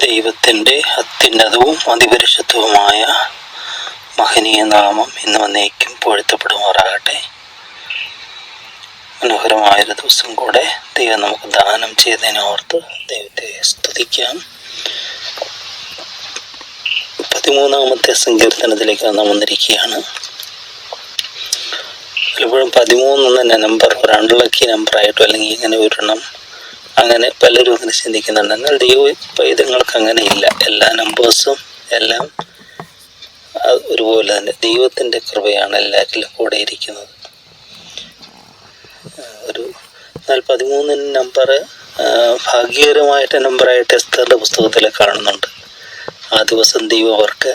ദൈവത്തിൻ്റെ അത്യുന്നതവും അതിപരിശുദ്ധവുമായ മഹനീയ നാമം ഇന്ന് വന്നേക്കും പുകഴ്ത്തപ്പെടുമാറാകട്ടെ. മനോഹരമായൊരു ദിവസം കൂടെ ദൈവം നമുക്ക് ദാനം ചെയ്തതിനോർത്ത് ദൈവത്തെ സ്തുതിക്കാം. 13-ാമത്തെ സങ്കീർത്തനത്തിലേക്ക് നാം വന്നിരിക്കുകയാണ്. പലപ്പോഴും 13 എന്ന നമ്പർ ഒരു അൺലക്കി നമ്പറായിട്ടോ അല്ലെങ്കിൽ ഇങ്ങനെ ഒരെണ്ണം അങ്ങനെ പലരും അങ്ങനെ ചിന്തിക്കുന്നുണ്ട്. എന്നാൽ ദൈവങ്ങൾക്ക് അങ്ങനെ ഇല്ല. എല്ലാ നമ്പേഴ്സും എല്ലാം ഒരുപോലെ തന്നെ ദൈവത്തിൻ്റെ കൃപയാണ് എല്ലാവരിലും കൂടെ ഇരിക്കുന്നത്. എന്നാൽ 13 നമ്പർ ഭാഗ്യകരമായിട്ട് നമ്പറായിട്ട് എസ്തറിൻ്റെ പുസ്തകത്തിൽ കാണുന്നുണ്ട്. ആ ദിവസം ദൈവം അവർക്ക്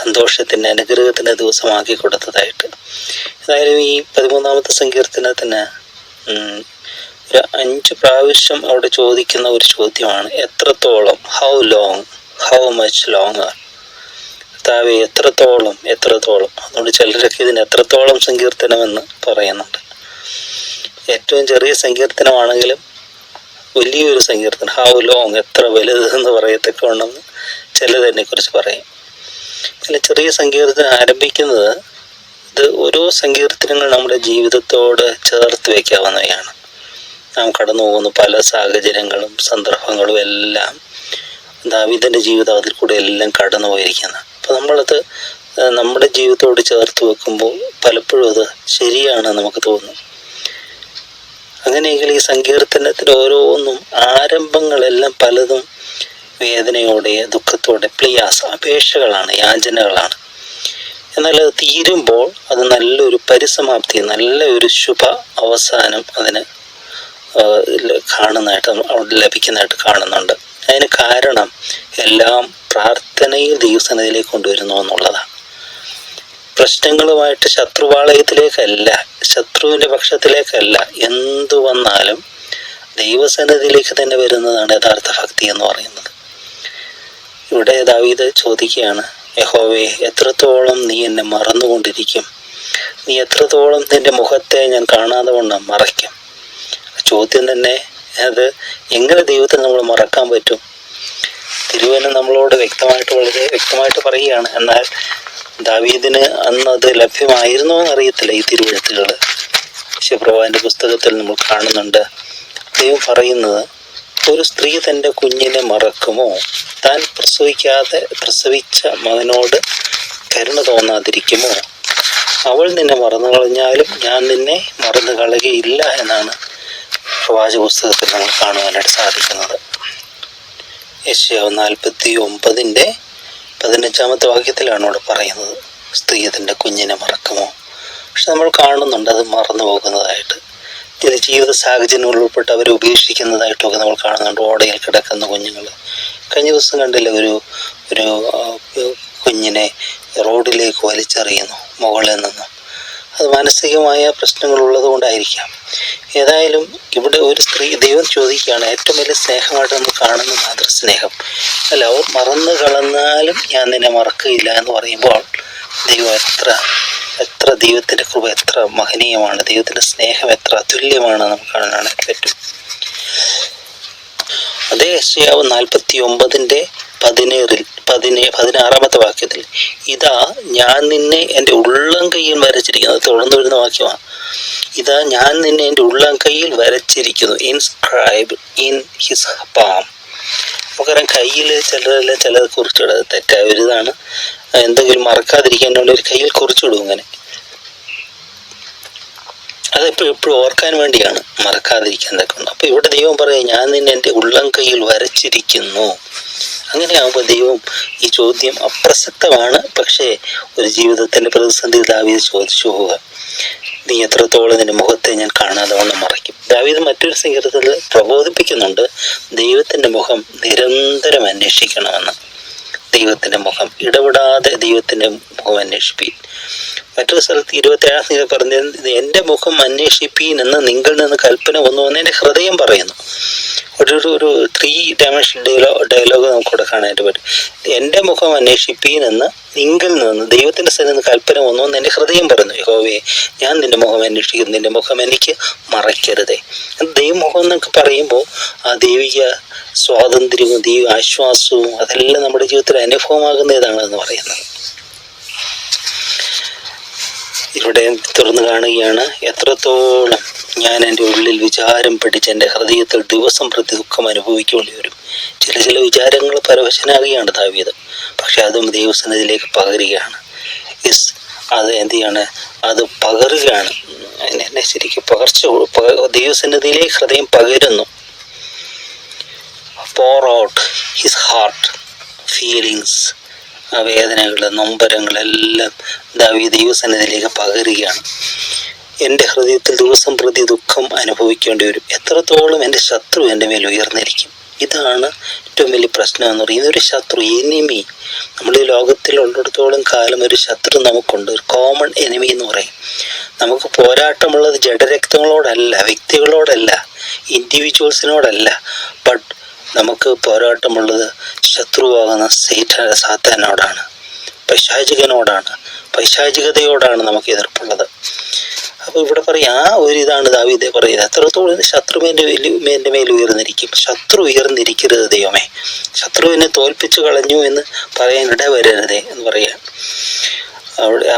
സന്തോഷത്തിൻ്റെ അനുഗ്രഹത്തിൻ്റെ ദിവസമാക്കി കൊടുത്തതായിട്ട്. ഏതായാലും ഈ 13-ാമത്തെ സങ്കീർത്തനത്തിന് ഒരു 5 പ്രാവശ്യം അവിടെ ചോദിക്കുന്ന ഒരു ചോദ്യമാണ്, എത്രത്തോളം, ഹൗ മച്ച് ലോങ്ങർ, കർത്താവേ എത്രത്തോളം. അതുകൊണ്ട് ചിലരൊക്കെ ഇതിന് എത്രത്തോളം സങ്കീർത്തനമെന്ന് പറയുന്നുണ്ട്. ഏറ്റവും ചെറിയ സങ്കീർത്തനമാണെങ്കിലും വലിയൊരു സങ്കീർത്തനം, ഹൗ ലോങ്, എത്ര വലുതെന്ന് പറയത്തക്കവണ്ണമെന്ന് ചിലതിനെ കുറിച്ച് പറയും. അതിൽ ചെറിയ സങ്കീർത്തനം ആരംഭിക്കുന്നത്, ഇത് ഓരോ സങ്കീർത്തനങ്ങൾ നമ്മുടെ ജീവിതത്തോട് ചേർത്ത് വയ്ക്കാവുന്നവയാണ്. നാം കടന്നു പോകുന്ന പല സാഹചര്യങ്ങളും സന്ദർഭങ്ങളും എല്ലാം ദാവീദിൻ്റെ ജീവിതം അതിൽ കൂടെ എല്ലാം കടന്നു പോയിരിക്കുന്നത്. അപ്പോൾ നമ്മളത് നമ്മുടെ ജീവിതത്തോട് ചേർത്ത് വെക്കുമ്പോൾ പലപ്പോഴും അത് ശരിയാണ് നമുക്ക് തോന്നും. അങ്ങനെയെങ്കിൽ ഈ സങ്കീർത്തനത്തിൽ ഓരോന്നും ആരംഭങ്ങളെല്ലാം പലതും വേദനയോടെ ദുഃഖത്തോടെ അപേക്ഷകളാണ്, യാചനകളാണ്. എന്നാൽ അത് തീരുമ്പോൾ അത് നല്ലൊരു പരിസമാപ്തി, നല്ലൊരു ശുഭ അവസാനം അതിന് കാണുന്നതായിട്ട് അവിടെ ലഭിക്കുന്നതായിട്ട് കാണുന്നുണ്ട്. അതിന് കാരണം എല്ലാം പ്രാർത്ഥനയിൽ ദൈവസന്നിധിയിലേക്ക് കൊണ്ടുവരുന്നു എന്നുള്ളതാണ്. പ്രശ്നങ്ങളുമായിട്ട് ശത്രുപാളയത്തിലേക്കല്ല, ശത്രുവിൻ്റെ പക്ഷത്തിലേക്കല്ല, എന്തു വന്നാലും ദൈവസന്നിധിയിലേക്ക് തന്നെ വരുന്നതാണ് യഥാർത്ഥ ഭക്തി എന്ന് പറയുന്നത്. ഇവിടെ ദാവീദ് ചോദിക്കുകയാണ്, യഹോവേ എത്രത്തോളം നീ എന്നെ മറന്നുകൊണ്ടിരിക്കും, നീ എത്രത്തോളം നിന്റെ മുഖത്തെ ഞാൻ കാണാതെ വണ്ണം മറയ്ക്കും. ചോദ്യം തന്നെ, അത് എങ്ങനെ ദൈവത്തെ നമ്മൾ മറക്കാൻ പറ്റും? തിരുവചനം നമ്മളോട് വളരെ വ്യക്തമായിട്ട് പറയുകയാണ്. എന്നാൽ ദാവീദിന് അന്ന് അത് ലഭ്യമായിരുന്നോ എന്നറിയത്തില്ല. ഈ തിരുവെഴുത്തുകൾ ശിവപ്രവാന്റെ പുസ്തകത്തിൽ നമ്മൾ കാണുന്നുണ്ട്. ദൈവം പറയുന്നത്, ഒരു സ്ത്രീ തൻ്റെ കുഞ്ഞിനെ മറക്കുമോ? താൻ പ്രസവിച്ച മകനോട് കരുണ തോന്നാതിരിക്കുമോ? അവൾ നിന്നെ മറന്നു കളഞ്ഞാലും ഞാൻ നിന്നെ മറന്നു കളയുകയില്ല എന്നാണ് പ്രവാചക പുസ്തകത്തിൽ നമ്മൾ കാണുവാനായിട്ട് സാധിക്കുന്നത്. യെശയ്യാവ് 49:15 വാക്യത്തിലാണ് അവിടെ പറയുന്നത്, സ്ത്രീ തൻ്റെ കുഞ്ഞിനെ മറക്കുമോ? പക്ഷെ നമ്മൾ കാണുന്നുണ്ട് അത് മറന്നു പോകുന്നതായിട്ട്. ചില ജീവിത സാഹചര്യങ്ങളിൽ ഉൾപ്പെട്ട് അവരെ ഉപേക്ഷിക്കുന്നതായിട്ടൊക്കെ നമ്മൾ കാണുന്നുണ്ട്. ഓടയിൽ കിടക്കുന്ന കുഞ്ഞുങ്ങൾ. കഴിഞ്ഞ ദിവസം കണ്ടില്ല, ഒരു കുഞ്ഞിനെ റോഡിലേക്ക് വലിച്ചെറിയുന്നു മുകളിൽ നിന്നും. അത് മാനസികമായ പ്രശ്നങ്ങളുള്ളത് കൊണ്ടായിരിക്കാം. ഏതായാലും ഇവിടെ ഒരു സ്ത്രീ, ദൈവം ചോദിക്കുകയാണ്, ഏറ്റവും വലിയ സ്നേഹമായിട്ട് നമ്മൾ കാണുന്ന മാതൃസ്നേഹം അല്ല, അവർ മറന്നു കളഞ്ഞാലും ഞാൻ നിന്നെ മറക്കുകയില്ല എന്ന് പറയുമ്പോൾ ദൈവം എത്ര ദൈവത്തിൻ്റെ കൃപ എത്ര മഹനീയമാണ്, ദൈവത്തിൻ്റെ സ്നേഹം എത്ര അതുല്യമാണ് നമുക്ക് കാണാനായിട്ട് പറ്റും. അതേ യെശയ്യാവ് 49:16 വാക്യത്തിൽ, ഇതാ ഞാൻ നിന്നെ എൻ്റെ ഉള്ളം കയ്യിൽ വരച്ചിരിക്കുന്നത്, തുടർന്ന് വരുന്ന വാക്യമാണ്. ഇതാ ഞാൻ നിന്നെ എൻ്റെ ഉള്ളം കയ്യിൽ വരച്ചിരിക്കുന്നു, ഇൻസ്ക്രൈബ് ഇൻ ഹിസ് പാം. നമുക്കറിയാം, കയ്യിൽ ചിലത് കുറിച്ചിടുക തെറ്റായ ഒരു ഇതാണ്. എന്തെങ്കിലും മറക്കാതിരിക്കാൻ വേണ്ടി ഒരു കയ്യിൽ കുറിച്ചിടും. ഇങ്ങനെ അതെപ്പോഴും ഓർക്കാൻ വേണ്ടിയാണ്, മറക്കാതിരിക്കാൻ ഉണ്ട്. അപ്പോൾ ഇവിടെ ദൈവം പറയും, ഞാൻ നിന്നെ എൻ്റെ ഉള്ളം കയ്യിൽ വരച്ചിരിക്കുന്നു. അങ്ങനെയാകുമ്പോൾ ദൈവം ഈ ചോദ്യം അപ്രസക്തമാണ്. പക്ഷേ ഒരു ജീവിതത്തിൻ്റെ പ്രതിസന്ധി ദാവീദ് ചോദിച്ചു പോവുക, നീ എത്രത്തോളം നിന്റെ മുഖത്തെ ഞാൻ കാണാതെ വണ്ണം മറയ്ക്കും. ദാവീദ് മറ്റൊരു സങ്കീർത്തനത്തിൽ പ്രബോധിപ്പിക്കുന്നുണ്ട്, ദൈവത്തിൻ്റെ മുഖം നിരന്തരം അന്വേഷിക്കണമെന്ന്. ദൈവത്തിൻ്റെ മുഖം ഇടപെടാതെ ദൈവത്തിൻ്റെ മുഖം അന്വേഷിപ്പീൻ. മറ്റൊരു സ്ഥലത്ത് 27 പറഞ്ഞത്, എൻ്റെ മുഖം അന്വേഷിപ്പീൻ എന്ന് നിങ്ങളിൽ നിന്ന് കൽപ്പന വന്നു എന്ന് എൻ്റെ ഹൃദയം പറയുന്നു. ഒരു 3 ഡയമെൻഷൻ ഡയലോഗ് നമുക്കിവിടെ കാണാനായിട്ട് പറ്റും. എൻ്റെ മുഖം അന്വേഷിപ്പീനെന്ന് നിങ്കിൽ നിന്ന് ദൈവത്തിൻ്റെ സ്ഥലത്ത് നിന്ന് കൽപ്പന വന്നു എന്ന് എൻ്റെ ഹൃദയം പറഞ്ഞു. യഹോവേ, ഞാൻ നിൻ്റെ മുഖം അന്വേഷിക്കുന്നു, നിൻ്റെ മുഖം എനിക്ക് മറയ്ക്കരുതേ. ദൈവമുഖം എന്നൊക്കെ പറയുമ്പോൾ ആ ദൈവിക സ്വാതന്ത്ര്യവും ദൈവ ആശ്വാസവും അതെല്ലാം നമ്മുടെ ജീവിതത്തിൽ അനുഭവമാകുന്നതാണെന്ന് പറയുന്നത്. ഇവിടെ തുറന്നു കാണുകയാണ്, എത്രത്തോളം ഞാൻ എൻ്റെ ഉള്ളിൽ വിചാരം പിടിച്ച് എൻ്റെ ഹൃദയത്തിൽ ദിവസം പ്രതി ദുഃഖം അനുഭവിക്കേണ്ടി വരും. ചില വിചാരങ്ങൾ പരവശനാകുകയാണ് ദാവീദ്. പക്ഷെ അതും ദൈവസന്നിധിയിലേക്ക് പകരുകയാണ്. അത് എന്ത് ചെയ്യാണ്? അത് പകരുകയാണ്. എന്നെ ശരിക്കും ദൈവസന്നിധിയിലേക്ക് ഹൃദയം പകരുന്നു. pour out his heart feelings, ആ വേദനകൾ, നൊമ്പരങ്ങളെല്ലാം ദാവീദ് ദൈവസന്നിധിയിലേക്ക് പകരുകയാണ്. എൻ്റെ ഹൃദയത്തിൽ ദിവസം പ്രതി ദുഃഖം അനുഭവിക്കേണ്ടി വരും. എത്രത്തോളം എൻ്റെ ശത്രു എൻ്റെ മേൽ ഉയർന്നിരിക്കും. ഇതാണ് ഏറ്റവും വലിയ പ്രശ്നം എന്ന് പറയുന്നത്. ഒരു ശത്രു, എനിമി. നമ്മൾ ഈ ലോകത്തിലുള്ളിടത്തോളം കാലം ഒരു ശത്രു നമുക്കുണ്ട്, ഒരു കോമൺ എനിമി എന്ന് പറയും. നമുക്ക് പോരാട്ടമുള്ളത് ജഡരക്തങ്ങളോടല്ല, വ്യക്തികളോടല്ല, ഇൻഡിവിജ്വൽസിനോടല്ല. ബട്ട് നമുക്ക് പോരാട്ടമുള്ളത് ശത്രുവാകുന്ന സാത്താനോടാണ്, പൈശാചികനോടാണ്, പൈശാചികതയോടാണ് നമുക്ക് എതിർപ്പുള്ളത്. അപ്പോൾ ഇവിടെ പറയും, ആ ഒരു ഇതാണ് ദാവീദ് പറയുന്നത്. എത്രത്തോളം ശത്രു എൻ്റെ മേൽ ഉയർന്നിരിക്കും. ശത്രു ഉയർന്നിരിക്കരുത് ദൈവമേ, ശത്രുവിനെ തോൽപ്പിച്ചു കളഞ്ഞു എന്ന് പറയാൻ ഇടവരരുതേ എന്ന് പറയാം.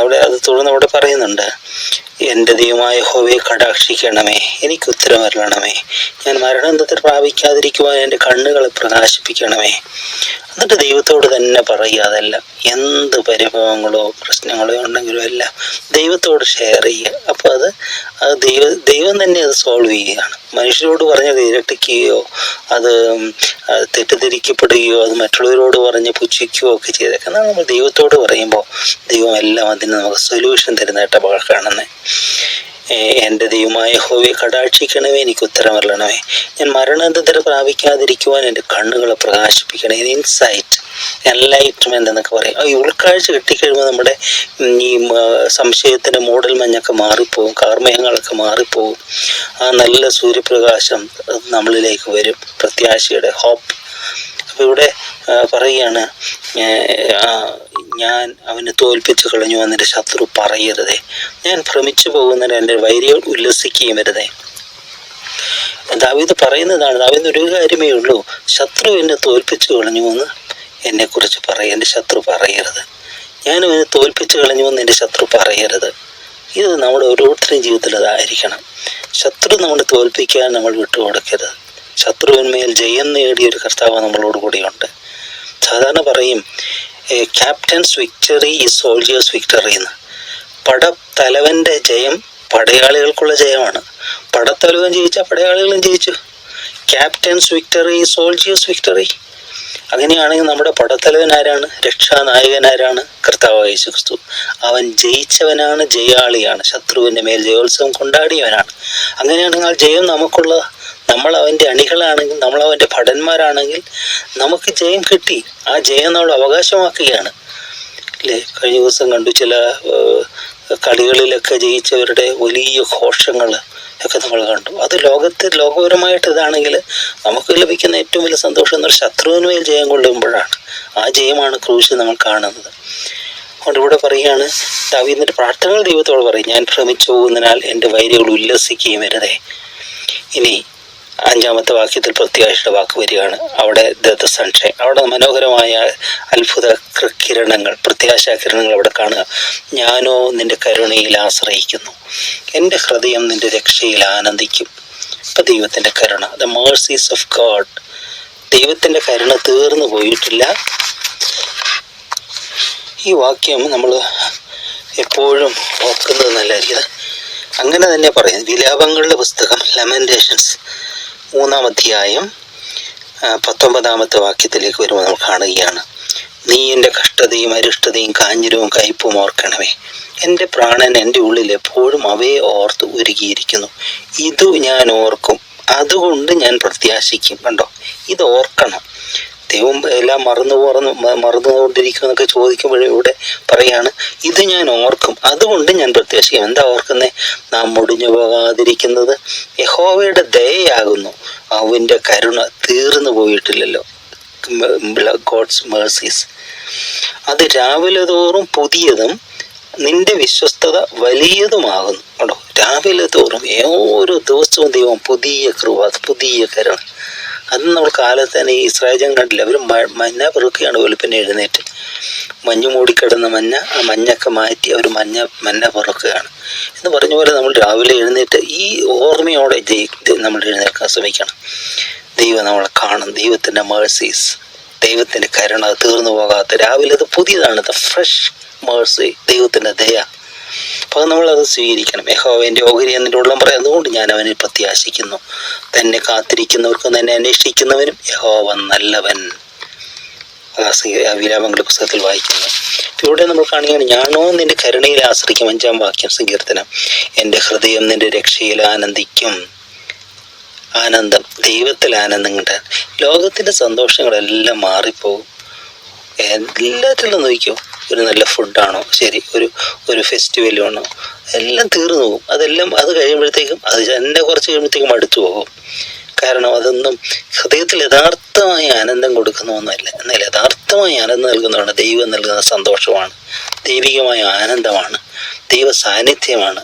അവിടെ അത് തുടർന്ന് അവിടെ പറയുന്നുണ്ട്, എൻ്റെ ദൈവമായ യഹോവയെ കടാക്ഷിക്കണമേ, എനിക്ക് ഉത്തരം അരുളണമേ, ഞാൻ മരണത്തിൽ പ്രാപിക്കാതിരിക്കുവാൻ എൻ്റെ കണ്ണുകളെ പ്രകാശിപ്പിക്കണമേ. എന്നിട്ട് ദൈവത്തോട് തന്നെ പറയുക. അതെല്ലാം എന്ത് പരിഭവങ്ങളോ പ്രശ്നങ്ങളോ ഉണ്ടെങ്കിലും എല്ലാം ദൈവത്തോട് ഷെയർ ചെയ്യുക. അപ്പോൾ അത് ദൈവം തന്നെ അത് സോൾവ് ചെയ്യുകയാണ്. മനുഷ്യരോട് പറഞ്ഞത് ഇരട്ടിക്കുകയോ അത് തെറ്റിദ്ധരിക്കപ്പെടുകയോ അത് മറ്റുള്ളവരോട് പറഞ്ഞ് പുച്ഛിക്കുകയോ ഒക്കെ ചെയ്തേക്കാം. എന്നാൽ നമ്മൾ ദൈവത്തോട് പറയുമ്പോൾ ദൈവം എല്ലാം അതിന് നമുക്ക് സൊല്യൂഷൻ തരുന്നതായിട്ട് കാണുന്നത്. എൻ്റെ ദൈവമായ യഹോവയെ കടാക്ഷിക്കണമേ, എനിക്ക് ഉത്തരമരുളണമേ, ഞാൻ മരണാനന്തരം പ്രാപിക്കാതിരിക്കുവാൻ എൻ്റെ കണ്ണുകളെ പ്രകാശിപ്പിക്കണേ. ഇൻസൈറ്റ്, എൻലൈറ്റ്മെന്റ് എന്നൊക്കെ പറയും. ഈ ഉൾക്കാഴ്ച കിട്ടിക്കഴിയുമ്പോൾ നമ്മുടെ ഈ സംശയത്തിൻ്റെ മൂടൽ മഞ്ഞൊക്കെ മാറിപ്പോവും, കാർമേഘങ്ങളൊക്കെ മാറിപ്പോവും. ആ നല്ല സൂര്യപ്രകാശം നമ്മളിലേക്ക് വരും, പ്രത്യാശയുടെ ഹോപ്പ്. അപ്പോൾ ഇവിടെ പറയുകയാണ്, ഞാൻ അവനെ തോൽപ്പിച്ചു കളഞ്ഞു എന്നിട്ട് ശത്രു പറയരുതേ, ഞാൻ ഭ്രമിച്ചു പോകുന്നതിന് എൻ്റെ വൈരികൾ ഉല്ലസിക്കുകയും വരുതേ. ദാവീദ് പറയുന്നതാണ്. ദാവീദ് ഒരു കാര്യമേ ഉള്ളൂ, ശത്രു എന്നെ തോൽപ്പിച്ചു കളഞ്ഞു എന്ന് എന്നെക്കുറിച്ച് എൻ്റെ ശത്രു പറയരുത്. ഞാൻ അവനെ തോൽപ്പിച്ചു കളഞ്ഞു എന്ന് എൻ്റെ ശത്രു പറയരുത്. ഇത് നമ്മുടെ ഓരോരുത്തരുടെയും ജീവിതത്തിൽ അതായിരിക്കണം. ശത്രു നമ്മളെ തോൽപ്പിക്കാൻ നമ്മൾ വിട്ടുകൊടുക്കരുത്. ശത്രുവിന്മേൽ ജയം നേടിയൊരു കർത്താവ് നമ്മളോട് കൂടിയുണ്ട്. സാധാരണ പറയും, captains victory is soldiers victory എന്ന്. പടത്തലവൻ്റെ ജയം പടയാളികൾക്കുള്ള ജയമാണ്. പടത്തലവൻ ജയിച്ചാൽ പടയാളികളും ജയിച്ചു. Captains victory is soldiers victory. അങ്ങനെയാണെങ്കിൽ നമ്മുടെ പടത്തലവൻ ആരാണ്? രക്ഷാനായകൻ ആരാണ്? കർത്താവ് യേശു ക്രിസ്തു. അവൻ ജയിച്ചവനാണ്, ജയാളിയാണ്, ശത്രുവിൻ്റെ മേൽ ജയോത്സവം കൊണ്ടാടിയവനാണ്. അങ്ങനെയാണെങ്കിൽ ആ ജയം നമുക്കുള്ള, നമ്മൾ അവൻ്റെ അണികളാണെങ്കിൽ, നമ്മൾ അവൻ്റെ ഭടന്മാരാണെങ്കിൽ നമുക്ക് ജയം കിട്ടി. ആ ജയം നമ്മൾ അവകാശമാക്കുകയാണ് അല്ലേ? കഴിഞ്ഞ ദിവസം കണ്ടു, ചില കളികളിലൊക്കെ ജയിച്ചവരുടെ വലിയ ഘോഷങ്ങൾ ഒക്കെ നമ്മൾ കണ്ടു. അത് ലോകപരമായിട്ട് ഇതാണെങ്കിൽ നമുക്ക് ലഭിക്കുന്ന ഏറ്റവും വലിയ സന്തോഷം എന്നാൽ ശത്രുവിന്മേൽ ജയം കൊള്ളുമ്പോഴാണ്. ആ ജയമാണ് ക്രൂശിൽ നമ്മൾ കാണുന്നത്. അതുകൊണ്ട് ഇവിടെ പറയുകയാണ്, ദാവീദിന്റെ പ്രാർത്ഥനകൾ ദൈവത്തോട് പറയും, ഞാൻ ഭ്രമിച്ചു പോകുന്നതിനാൽ എൻ്റെ വൈരികൾ ഉല്ലസിക്കുകയും വരുതേ. ഇനി 5-ാമത്തെ വാക്യത്തിൽ പ്രത്യാശയുടെ വാക്ക് വരികയാണ്. അവിടെ സൺഷൈൻ, അവിടെ മനോഹരമായ അത്ഭുത കിരണങ്ങൾ, പ്രത്യാശാ കിരണങ്ങൾ അവിടെ കാണുക. ഞാനോ നിന്റെ കരുണയിൽ ആശ്രയിക്കുന്നു, എൻ്റെ ഹൃദയം നിന്റെ രക്ഷയിൽ ആനന്ദിക്കും. ഇപ്പം ദൈവത്തിൻ്റെ കരുണ, ദ മേഴ്സീസ് ഓഫ് ഗോഡ്. ദൈവത്തിൻ്റെ കരുണ തീർന്നു പോയിട്ടില്ല. ഈ വാക്യം നമ്മൾ എപ്പോഴും ഓർക്കുന്നത് നല്ലതായിരിക്കും. അങ്ങനെ തന്നെ പറയുന്നു. വിലാപങ്ങളുടെ പുസ്തകം, ലെമന്റേഷൻസ് 3-ാം അധ്യായം 19-ാമത്തെ വാക്യത്തിലേക്ക് വരുമ്പോൾ നമ്മൾ കാണുകയാണ്, നീ എൻ്റെ കഷ്ടതയും അരിഷ്ടതയും കാഞ്ഞിരവും കയ്പും ഓർക്കണമേ. എൻ്റെ പ്രാണൻ എൻ്റെ ഉള്ളിൽ എപ്പോഴും അവയെ ഓർത്ത് ഉരുകിയിരിക്കുന്നു. ഇതു ഞാൻ ഓർക്കും, അതുകൊണ്ട് ഞാൻ പ്രത്യാശിക്കും. കണ്ടോ, ഇത് ഓർക്കണം. ദൈവം എല്ലാം മറന്നുകൊണ്ടിരിക്കും എന്നൊക്കെ ചോദിക്കുമ്പോഴും ഇവിടെ പറയാണ്, ഇത് ഞാൻ ഓർക്കും, അതുകൊണ്ട് ഞാൻ പ്രത്യാശിക്കും. എന്താ ഓർക്കുന്നേ? നാം മുടിഞ്ഞു പോകാതിരിക്കുന്നത് യഹോവയുടെ ദയയാകുന്നു, അവൻ്റെ കരുണ തീർന്നു പോയിട്ടില്ലല്ലോ. ഗോഡ്സ് മേഴ്സീസ്, അത് രാവിലെ തോറും പുതിയതും നിന്റെ വിശ്വസ്തത വലിയതുമാകുന്നു. കേട്ടോ, രാവിലെ തോറും ഓരോ ദിവസവും ദൈവം പുതിയ കൃപ, പുതിയ കരുണ. അത് നമ്മൾ കാലത്ത് തന്നെ ഈ ഇസ്രായേൽ ജനം കണ്ടില്ല, അവർ മഞ്ഞ പെറുക്കുകയാണ് വെളുപ്പിനെ എഴുന്നേറ്റ്. മഞ്ഞ് മൂടിക്കിടന്ന മഞ്ഞ, ആ മഞ്ഞൊക്കെ മാറ്റി അവർ മഞ്ഞ പെറുക്കുകയാണ് എന്ന് പറഞ്ഞ പോലെ നമ്മൾ രാവിലെ എഴുന്നേറ്റ് ഈ ഓർമ്മയോടെ നമ്മൾ എഴുന്നേൽക്കാൻ ശ്രമിക്കണം. ദൈവം നമ്മളെ കാണും, ദൈവത്തിൻ്റെ മേഴ്സീസ്, ദൈവത്തിൻ്റെ കരുണ തീർന്നു പോകാത്ത, രാവിലെ അത് പുതിയതാണ്, ദ ഫ്രഷ് മേഴ്സി, ദൈവത്തിൻ്റെ ദയ. അപ്പോൾ നമ്മളത് സ്വീകരിക്കണം. യഹോവൻ്റെ ഓഹരി എന്നിൻ്റെ ഉള്ളം പറയും, അതുകൊണ്ട് ഞാൻ അവനെ പ്രത്യാശിക്കുന്നു. തന്നെ കാത്തിരിക്കുന്നവർക്കും തന്നെ അന്വേഷിക്കുന്നവനും യഹോവ നല്ലവൻ. വിലാപങ്ങളുടെ പുസ്തകത്തിൽ വായിക്കുന്നു. ഇവിടെ നമ്മൾ കാണുകയാണ്, ഞാനോ നിന്റെ കരുണയിൽ ആശ്രയിക്കും. 5-ാം വാക്യം സങ്കീർത്തനം. എൻ്റെ ഹൃദയം നിന്റെ രക്ഷയിൽ ആനന്ദിക്കും. ആനന്ദം, ദൈവത്തിൽ ആനന്ദം കിട്ടാൻ. ലോകത്തിൻ്റെ സന്തോഷങ്ങളെല്ലാം മാറിപ്പോകും. എല്ലാറ്റിലും നോക്കിയോ, ഒരു നല്ല ഫുഡാണോ ശരി, ഒരു ഫെസ്റ്റിവലാണോ, എല്ലാം തീർന്നു പോകും. അത് കഴിയുമ്പോഴത്തേക്കും എന്നെ കുറച്ച് കഴിയുമ്പോഴത്തേക്കും അടുത്തു പോകും. കാരണം അതൊന്നും ഹൃദയത്തിൽ യഥാർത്ഥമായ ആനന്ദം കൊടുക്കുന്ന ഒന്നല്ല. എന്നാൽ യഥാർത്ഥമായ ആനന്ദം നൽകുന്നതാണ് ദൈവം നൽകുന്ന സന്തോഷമാണ്, ദൈവികമായ ആനന്ദമാണ്, ദൈവ സാന്നിധ്യമാണ്.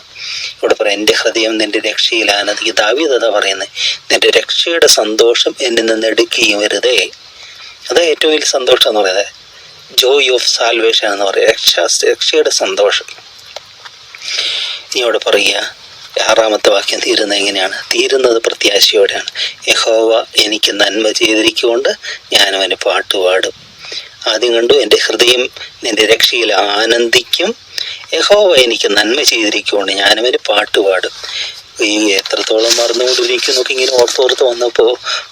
ഇവിടെ പറയാം, എൻ്റെ ഹൃദയം നിന്റെ രക്ഷയിൽ ആനന്ദിക്കും. ദാവീദ് അതാ പറയുന്നത്, നിന്റെ രക്ഷയുടെ സന്തോഷം എന്നിൽ നിന്ന് എടുക്കുകയും വരുതേ. അതാ ഏറ്റവും വലിയ സന്തോഷം എന്ന് പറയുന്നത്, ജോയ് ഓഫ് സാൽവേഷൻ എന്ന് പറയുക, രക്ഷയുടെ സന്തോഷം. ഇനി അവിടെ പറയുക, 6-ാമത്തെ വാക്യം തീരുന്നത് എങ്ങനെയാണ്? തീരുന്നത് പ്രത്യാശയോടെയാണ്. യഹോവ എനിക്ക് നന്മ ചെയ്തിരിക്കൊണ്ട് ഞാൻ അവന് പാട്ടുപാടും. ആദ്യം കണ്ടു, എൻ്റെ ഹൃദയം നിന്റെ രക്ഷയിൽ ആനന്ദിക്കും, യഹോവ എനിക്ക് നന്മ ചെയ്തിരിക്കൊണ്ട് ഞാനവന് പാട്ടുപാടും. ഈ എത്രത്തോളം മറന്നുകൊണ്ടിരിക്കുന്നൊക്കെ ഇങ്ങനെ ഓർത്തോർത്ത് വന്നപ്പോൾ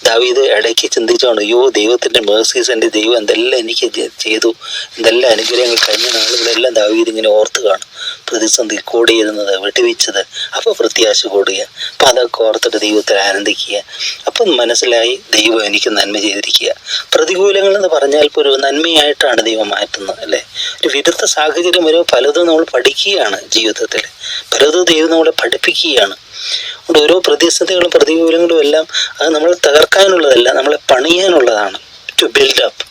ദാവീദ് ഇടയ്ക്ക് ചിന്തിച്ചോണ്ട്, അയ്യോ ദൈവത്തിൻ്റെ മേഴ്സീസ്, എൻ്റെ ദൈവം എന്തെല്ലാം എനിക്ക് ചെയ്തു, എന്തെല്ലാം അനുഗ്രഹങ്ങൾ കഴിഞ്ഞ നാളുകളെല്ലാം ദാവീദ് ഇങ്ങനെ ഓർത്ത് കാണും. പ്രതിസന്ധി കൂടിയിരുന്നത്, വെടിവെച്ചത്, അപ്പോൾ പ്രത്യാശ കൂടുക. അപ്പം അതൊക്കെ ഓർത്തിട്ട് ദൈവത്തിൽ ആനന്ദിക്കുക. അപ്പം മനസ്സിലായി ദൈവം എനിക്ക് നന്മ ചെയ്തിരിക്കുക. പ്രതികൂലങ്ങളെന്ന് പറഞ്ഞാൽ ഇപ്പോൾ ഒരു നന്മയായിട്ടാണ് ദൈവം മാറ്റുന്നത്, അല്ലേ? ഒരു വിരുദ്ധ സാഹചര്യം വരുമ്പോൾ പലതും നമ്മൾ പഠിക്കുകയാണ് ജീവിതത്തിൽ, പലതും ദൈവം നമ്മളെ പഠിപ്പിക്കുകയാണ്. അതുകൊണ്ട് ഓരോ പ്രതിസന്ധികളും പ്രതികൂലങ്ങളും എല്ലാം അത് നമ്മളെ തകർക്കാനുള്ളതല്ല, നമ്മളെ പണിയാനുള്ളതാണ്, ടു ബിൽഡ് അപ്പ്.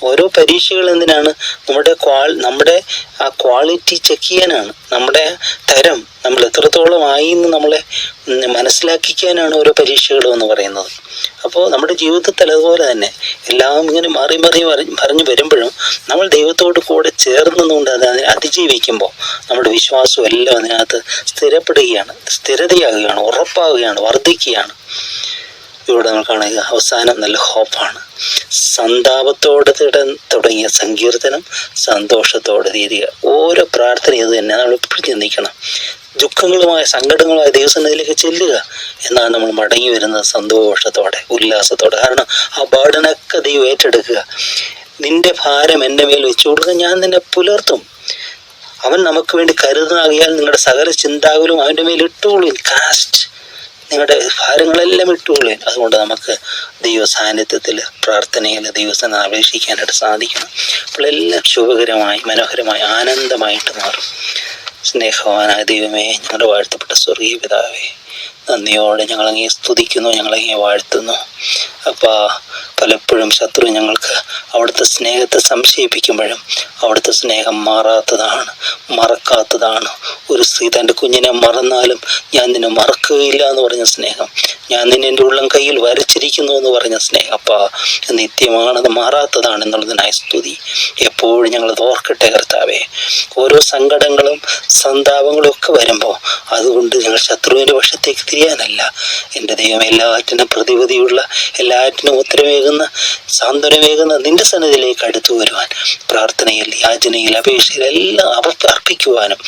ഓരോ പരീക്ഷകൾ എന്തിനാണ്? നമ്മുടെ ആ ക്വാളിറ്റി ചെക്ക് ചെയ്യാനാണ്, നമ്മുടെ തരം നമ്മൾ എത്രത്തോളം ആയി എന്ന് നമ്മളെ മനസ്സിലാക്കിക്കാനാണ് ഓരോ പരീക്ഷകളും എന്ന് പറയുന്നത്. അപ്പോൾ നമ്മുടെ ജീവിതത്തിൽ അതുപോലെ തന്നെ എല്ലാം ഇങ്ങനെ മാറി പറഞ്ഞു വരുമ്പോഴും നമ്മൾ ദൈവത്തോട് കൂടെ ചേർന്നുകൊണ്ട് അതിനെ അതിജീവിക്കുമ്പോൾ നമ്മുടെ വിശ്വാസം എല്ലാം അതിനകത്ത് സ്ഥിരപ്പെടുകയാണ്, സ്ഥിരതയാകുകയാണ്, ഉറപ്പാകുകയാണ്, വർദ്ധിക്കുകയാണ്. ഇവിടെ നമ്മൾ കാണുക, അവസാനം നല്ല ഹോപ്പാണ്. സന്താപത്തോടെ തുടങ്ങിയ സങ്കീർത്തനം സന്തോഷത്തോടെ തീരുക. ഓരോ പ്രാർത്ഥന ഇത് തന്നെ നമ്മൾ എപ്പോഴും ചിന്തിക്കണം. ദുഃഖങ്ങളുമായ സങ്കടങ്ങളുമായ ദൈവസന്നിധിയിലേക്ക് ചെല്ലുക, എന്നാണ് നമ്മൾ മടങ്ങി വരുന്നത് സന്തോഷത്തോടെ, ഉല്ലാസത്തോടെ. കാരണം ആ ബർഡനൊക്കെ ദൈവം ഏറ്റെടുക്കുക. നിന്റെ ഭാരം എൻ്റെ മേൽ വെച്ചു കൊടുക്കുക, ഞാൻ നിന്നെ പുലർത്തും. അവൻ നമുക്ക് വേണ്ടി കരുതുന്നാകിയാൽ നിങ്ങളുടെ സകല ചിന്താകുലും അവൻ്റെ മേൽ ഇട്ടുകൊള്ളു. കാസ്റ്റ്, നിങ്ങളുടെ ഭാരങ്ങളെല്ലാം ഇട്ടുകൊള്ളുവാൻ. അതുകൊണ്ട് നമുക്ക് ദൈവ സാന്നിധ്യത്തിൽ, പ്രാർത്ഥനയിൽ ദൈവസ്ഥനെ അപേക്ഷിക്കാനായിട്ട് സാധിക്കണം. അപ്പോൾ എല്ലാം ശുഭകരമായി, മനോഹരമായി, ആനന്ദമായിട്ട് മാറും. സ്നേഹവാനായ ദൈവമേ, ഞങ്ങളുടെ വാഴ്ത്തപ്പെട്ട സ്വർഗീയ പിതാവേ, നന്ദിയോടെ ഞങ്ങളങ്ങേ സ്തുതിക്കുന്നു, ഞങ്ങളങ്ങേ വാഴ്ത്തുന്നു. അപ്പോൾ പലപ്പോഴും ശത്രു ഞങ്ങൾക്ക് അവിടുത്തെ സ്നേഹത്തെ സംശയിപ്പിക്കുമ്പോഴും അവിടുത്തെ സ്നേഹം മാറാത്തതാണ്, മറക്കാത്തതാണ്. ഒരു സ്ത്രീ തൻ്റെ കുഞ്ഞിനെ മറന്നാലും ഞാൻ നിന്നെ മറക്കുകയില്ല എന്ന് പറഞ്ഞ സ്നേഹം, ഞാൻ നിന്നെ എൻ്റെ ഉള്ളം കയ്യിൽ വരച്ചിരിക്കുന്നു എന്ന് പറഞ്ഞ സ്നേഹം അപ്പോൾ നിത്യമാണത്, മാറാത്തതാണ് എന്നുള്ളതിനായി സ്തുതി. എപ്പോഴും ഞങ്ങളത് ഓർക്കട്ടെ കർത്താവേ. ഓരോ സങ്കടങ്ങളും സന്താപങ്ങളും ഒക്കെ വരുമ്പോൾ അതുകൊണ്ട് ഞങ്ങൾ ശത്രുവിൻ്റെ പക്ഷത്തേക്ക് തിരിയാനല്ല, എൻ്റെ ദൈവം എല്ലാറ്റിനും പ്രതിവിധിയുള്ള, എല്ലാറ്റിനും ഉത്തരമേകുന്ന, സാന്ത്വനമേകുന്ന നിന്റെ സന്നിധിയിലേക്ക് അടുത്തു വരുവാൻ, പ്രാർത്ഥനയിൽ, യാചനയിൽ, അപേക്ഷയിൽ എല്ലാം അർപ്പിക്കുവാനും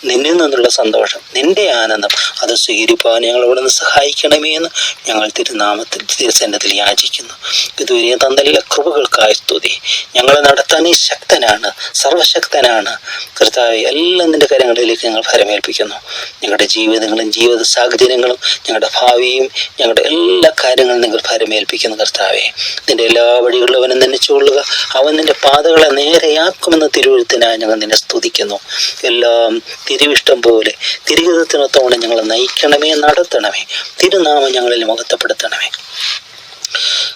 നിന്നിൽ നിന്നുള്ള സന്തോഷം, നിന്റെ ആനന്ദം അത് സ്വീകരിപ്പാൻ ഞങ്ങൾ അവിടെ നിന്ന് സഹായിക്കണമേ എന്ന് ഞങ്ങൾ തിരുനാമത്തിൽ, തിരുസന്നിധിയിൽ യാചിക്കുന്നു. ഇതുവരെ തന്നെല്ലാ കൃപകൾക്കായി സ്തുതി. ഞങ്ങളെ നടത്താൻ നീ ശക്തനാണ്, സർവശക്തനാണ് കർത്താവേ. എല്ലാം നിന്റെ കരങ്ങളിലേക്ക് ഞങ്ങൾ ഫലമേൽപ്പിക്കുന്നു. ഞങ്ങളുടെ ജീവിതങ്ങളും ജീവിത സാഹചര്യങ്ങളും ഞങ്ങളുടെ ഭാവിയും ഞങ്ങളുടെ എല്ലാ കാര്യങ്ങളും നിങ്ങൾ ഫലമേൽപ്പിക്കുന്നു കർത്താവേ. നിന്റെ എല്ലാ വഴികളിലും അവനെ നനച്ചുകൊള്ളുക. അവൻ നിന്റെ പാതകളെ നേരെയാക്കുമെന്ന് തിരുവെഴുത്തിനായി ഞങ്ങൾ നിന്നെ സ്തുതിക്കുന്നു. എല്ലാം തിരുവിഷ്ടം പോലെ തിരുഹിതത്തിനൊത്തോടെ ഞങ്ങളെ നയിക്കണമേ, നടത്തണമേ. തിരുനാമം ഞങ്ങളിൽ മഹത്വപ്പെടുത്തണമേ.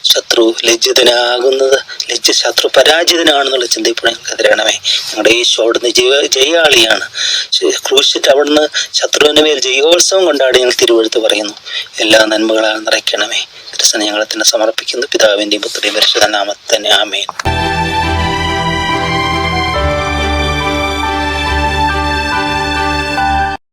ശത്രു ലജ്ജിതനാകുന്നത്, ശത്രു പരാജിതനാണെന്നുള്ള ചിന്ത ഇപ്പോൾ ഞങ്ങൾക്ക് തരണമേ. ഞങ്ങളുടെ യേശു അവിടുന്ന് ജയാളിയാണ്. ക്രൂശിച്ചിട്ട് അവിടുന്ന് ശത്രുവിന് മേൽ ജയോത്സവം കൊണ്ടാടി ഞങ്ങൾ തിരുവെഴുത്ത് പറയുന്നു. എല്ലാ നന്മകളാൽ നിറയ്ക്കണമേ. ക്രിസ്തു ഞങ്ങളെ തന്നെ സമർപ്പിക്കുന്നു. പിതാവിൻ്റെയും പുത്രൻ്റെയും പരിശുദ്ധ നാമത്തിൽ തന്നെ. ആമേൻ.